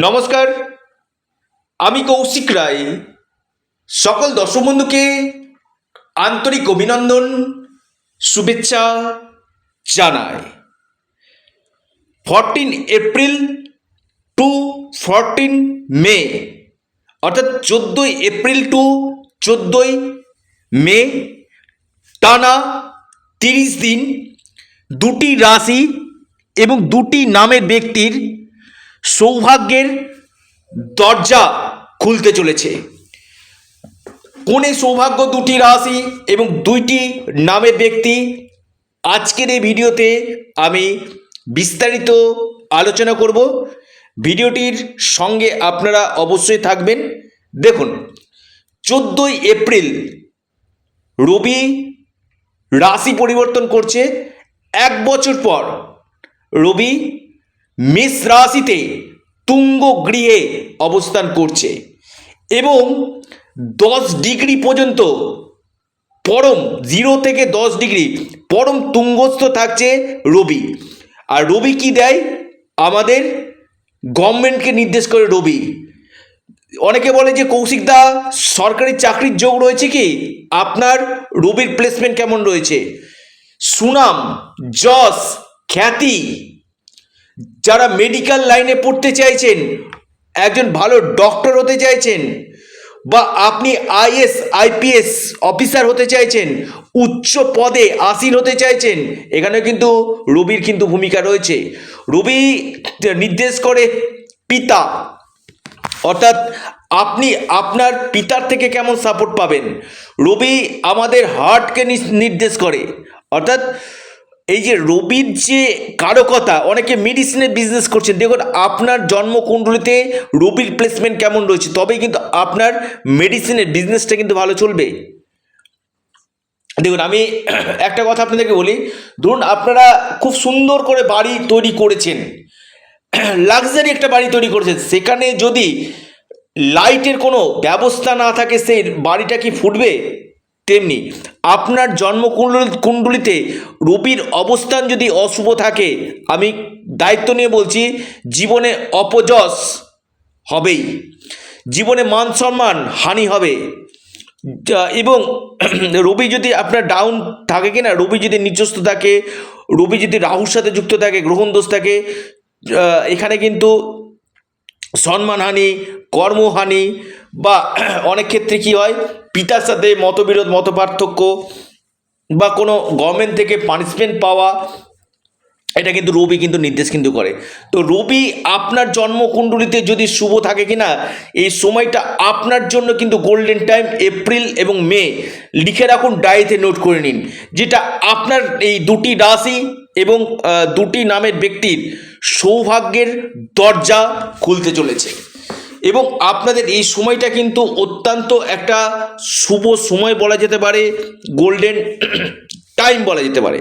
নমস্কার, আমি কৌশিক রায়। সকল দর্শক বন্ধুকে আন্তরিক অভিনন্দন, শুভেচ্ছা জানাই। 14 এপ্রিল টু 14 মে, অর্থাৎ 14 এপ্রিল টু 14 মে, টানা 30 দিন দুটি রাশি এবং দুটি নামের ব্যক্তির সৌভাগ্যের দরজা খুলতে চলেছে। কোন এই সৌভাগ্য দুটি রাশি এবং দুইটি নামের ব্যক্তি, আজকের এই ভিডিওতে আমি বিস্তারিত আলোচনা করব। ভিডিওটির সঙ্গে আপনারা অবশ্যই থাকবেন। দেখুন, 14 এপ্রিল রবি রাশি পরিবর্তন করছে। 1 বছর পর রবি মেষ রাশিতে তুঙ্গ গৃহে অবস্থান করছে এবং 10 ডিগ্রি পর্যন্ত পরম 0 থেকে 10 ডিগ্রি পরম তুঙ্গস্থ থাকছে রবি। আর রবি কি দেয়? আমাদের গভর্নমেন্টকে নির্দেশ করে রবি। অনেকে বলে যে কৌশিকদা, সরকারি চাকরির যোগ রয়েছে কি? আপনার রবির প্লেসমেন্ট কেমন রয়েছে? সুনাম, যশ, খ্যাতি, যারা মেডিকেল লাইনে পড়তে চাইছেন, একজন ভালো ডক্টর হতে চাইছেন, বা আপনি আইএস আইপিএস অফিসার হতে চাইছেন, উচ্চ পদে আসীন হতে চাইছেন, এখানে কিন্তু রবির কিন্তু ভূমিকা রয়েছে। রবি নির্দেশ করে পিতা, অর্থাৎ আপনি আপনার পিতার থেকে কেমন সাপোর্ট পাবেন। রবি আমাদের হার্টকে নির্দেশ করে, অর্থাৎ এই যে রবির যে কারকতা, অনেকে মেডিসিনের বিজনেস করছেন, দেখুন আপনার জন্মকুণ্ডলিতে রবির প্লেসমেন্ট কেমন রয়েছে, তবেই কিন্তু আপনার মেডিসিনের বিজনেসটা কিন্তু ভালো চলবে। দেখুন, আমি একটা কথা আপনাদেরকে বলি। ধরুন আপনারা খুব সুন্দর করে বাড়ি তৈরি করেছেন, লাক্সারি একটা বাড়ি তৈরি করেছেন, সেখানে যদি লাইটের কোনো ব্যবস্থা না থাকে, সেই বাড়িটা কি ফুটবে? তেমনি আপনার জন্মকুণ্ডলিতে রবির অবস্থান যদি অশুভ থাকে, আমি দায়িত্ব নিয়ে বলছি, জীবনে অপযশ হবেই, জীবনে মান সম্মান হানি হবে। এবং রবি যদি আপনার ডাউন থাকে কিনা, রবি যদি নিচস্থ থাকে, রবি যদি রাহুর সাথে যুক্ত থাকে, গ্রহণ দোষ থাকে, এখানে কিন্তু সম্মানহানি, কর্মহানি, বা অনেক ক্ষেত্রে কি হয়, পিতার সাথে মতবিরোধ, মতপার্থক্য, বা কোনো গভর্নমেন্ট থেকে পানিশমেন্ট পাওয়া, এটা কিন্তু রবি কিন্তু নির্দেশ কিন্তু করে। তো রবি আপনার জন্মকুণ্ডলিতে যদি শুভ থাকে কিনা, এই সময়টা আপনার জন্য কিন্তু গোল্ডেন টাইম। এপ্রিল এবং মে লিখে রাখুন, ডায়েরিতে নোট করে নিন, যেটা আপনার এই দুটি রাশি এবং দুটি নামের ব্যক্তির সৌভাগ্যের দরজা খুলতে চলেছে। এবং আপনাদের এই সময়টা কিন্তু অত্যন্ত একটা শুভ সময় বলা যেতে পারে, গোল্ডেন টাইম বলা যেতে পারে।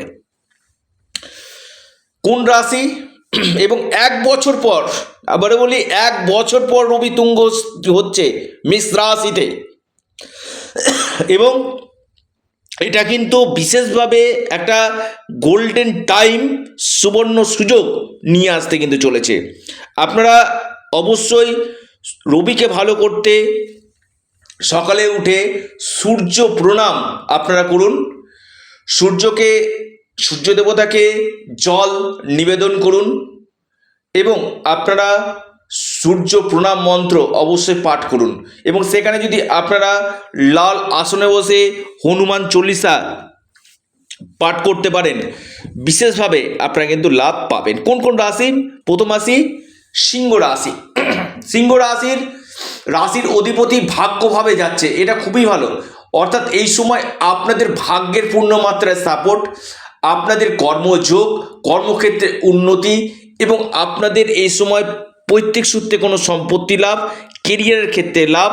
কোন রাশি? এবং 1 বছর পর, আবারও বলি, 1 বছর পর রবি তুঙ্গ হচ্ছে মেষ রাশিতে, এবং এটা কিন্তু বিশেষভাবে একটা গোল্ডেন টাইম, সুবর্ণ সুযোগ নিয়ে আসতে কিন্তু চলেছে। আপনারা অবশ্যই রবিকে ভালো করতে সকালে উঠে সূর্য প্রণাম আপনারা করুন, সূর্য দেবতাকে জল নিবেদন করুন, এবং আপনারা সূর্য প্রণাম মন্ত্র অবশ্যই পাঠ করুন। এবং সেখানে যদি আপনারা লাল আসনে বসে হনুমান চল্লিশা পাঠ করতে পারেন, বিশেষভাবে আপনারা কিন্তু লাভ পাবেন। কোন কোন রাশি? প্রথম রাশি সিংহ রাশি। সিংহ রাশির অধিপতি ভাগ্যভাবে যাচ্ছে, এটা খুবই ভালো। অর্থাৎ এই সময় আপনাদের ভাগ্যের পূর্ণমাত্রায় সাপোর্ট, আপনাদের কর্মযোগ, কর্মক্ষেত্রে উন্নতি, এবং আপনাদের এই সময় পৈতৃক সূত্রে কোনো সম্পত্তি লাভ, কেরিয়ারের ক্ষেত্রে লাভ,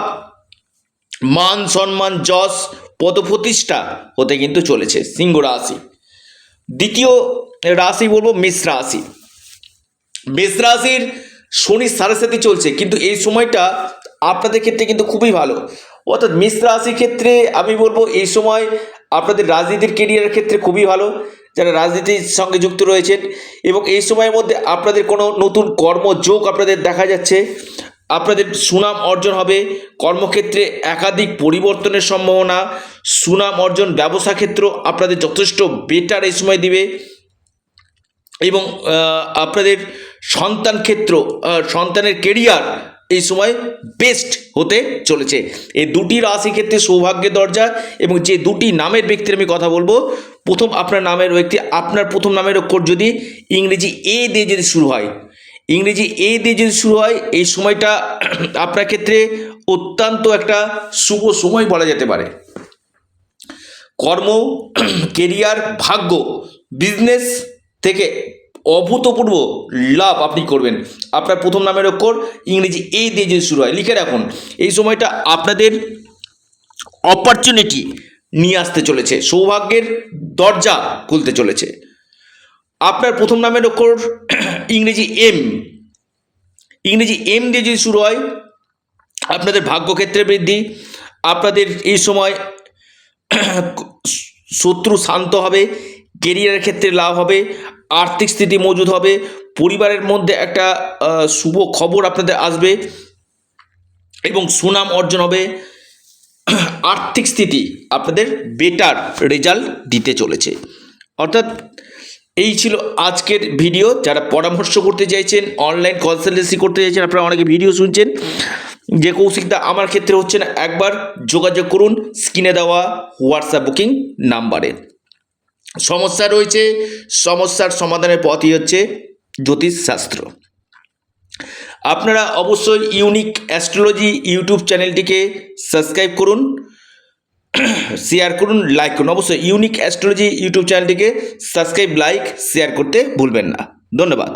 মান সম্মান, যশ, পদপ্রতিষ্ঠা হতে কিন্তু চলেছে সিংহ রাশি। দ্বিতীয় রাশি বলবো মেষ রাশি। মেষ রাশির শনির সাড়ে চলছে, কিন্তু এই সময়টা আপনাদের ক্ষেত্রে কিন্তু খুবই ভালো। অর্থাৎ মেষ রাশির ক্ষেত্রে আমি বলবো এই সময় আপনাদের রাজনীতির কেরিয়ারের ক্ষেত্রে খুবই ভালো। যারা রাজনীতির সঙ্গে যুক্ত রয়েছেন, এবং এই সময়ের মধ্যে আপনাদের কোনো নতুন কর্মযোগ আপনাদের দেখা যাচ্ছে। আপনাদের সুনাম অর্জন হবে, কর্মক্ষেত্রে একাধিক পরিবর্তনের সম্ভাবনা, সুনাম অর্জন, ব্যবসা ক্ষেত্র আপনাদের যথেষ্ট বেটার এই সময় দিবে। এবং আপনাদের সন্তান ক্ষেত্র, সন্তানের কেরিয়ার এই সময় বেস্ট হতে চলেছে। এই দুটি রাশি ক্ষেত্রে সৌভাগ্যের দরজা, এবং যে দুটি নামের ব্যক্তির আমি কথা বলবো, প্রথম আপনার নামের ব্যক্তি, আপনার প্রথম নামের অক্ষর যদি ইংরেজি এ দিয়ে যদি শুরু হয়, ইংরেজি এ দিয়ে যদি শুরু হয়, এই সময়টা আপনার ক্ষেত্রে অত্যন্ত একটা শুভ সময় বলা যেতে পারে। কর্ম, কেরিয়ার, ভাগ্য, বিজনেস থেকে অভূতপূর্ব লাভ আপনি করবেন। আপনার প্রথম নামের অক্ষর ইংরেজি এ দিয়ে যদি শুরু হয়, লিখে রাখুন। এই সময়টা আপনাদের অপরচুনিটি নিয়ে আসতে চলেছে, সৌভাগ্যের দরজা খুলতে চলেছে। আপনার প্রথম নামের অক্ষর ইংরেজি এম, ইংরেজি এম দিয়ে যদি শুরু হয়, আপনাদের ভাগ্যক্ষেত্রে বৃদ্ধি। আপনাদের এই সময় শত্রু শান্ত হবে, কেরিয়ারের ক্ষেত্রে লাভ হবে, আর্থিক স্থিতি মজুদ হবে, পরিবারের মধ্যে একটা শুভ খবর আপনাদের আসবে এবং সুনাম অর্জন হবে। আর্থিক স্থিতি আপনাদের বেটার রেজাল্ট দিতে চলেছে। অর্থাৎ এই ছিল আজকের ভিডিও। যারা পরামর্শ করতে চাইছেন, অনলাইন কনসালটেন্সি করতে চাইছেন, আপনারা অনেকে ভিডিও শুনছেন যে কৌশিকদা আমার ক্ষেত্রে হচ্ছে না, একবার যোগাযোগ করুন স্ক্রিনে দেওয়া হোয়াটসঅ্যাপ বুকিং নাম্বারে। সমস্যা রয়েছে, সমস্যার সমাধানের পথই হচ্ছে জ্যোতিষশাস্ত্র। আপনারা অবশ্যই ইউনিক অ্যাস্ট্রোলজি ইউটিউব চ্যানেলটিকে সাবস্ক্রাইব করুন, শেয়ার করুন, লাইক করুন। অবশ্যই ইউনিক অ্যাস্ট্রোলজি ইউটিউব চ্যানেলটিকে সাবস্ক্রাইব, লাইক, শেয়ার করতে ভুলবেন না। ধন্যবাদ।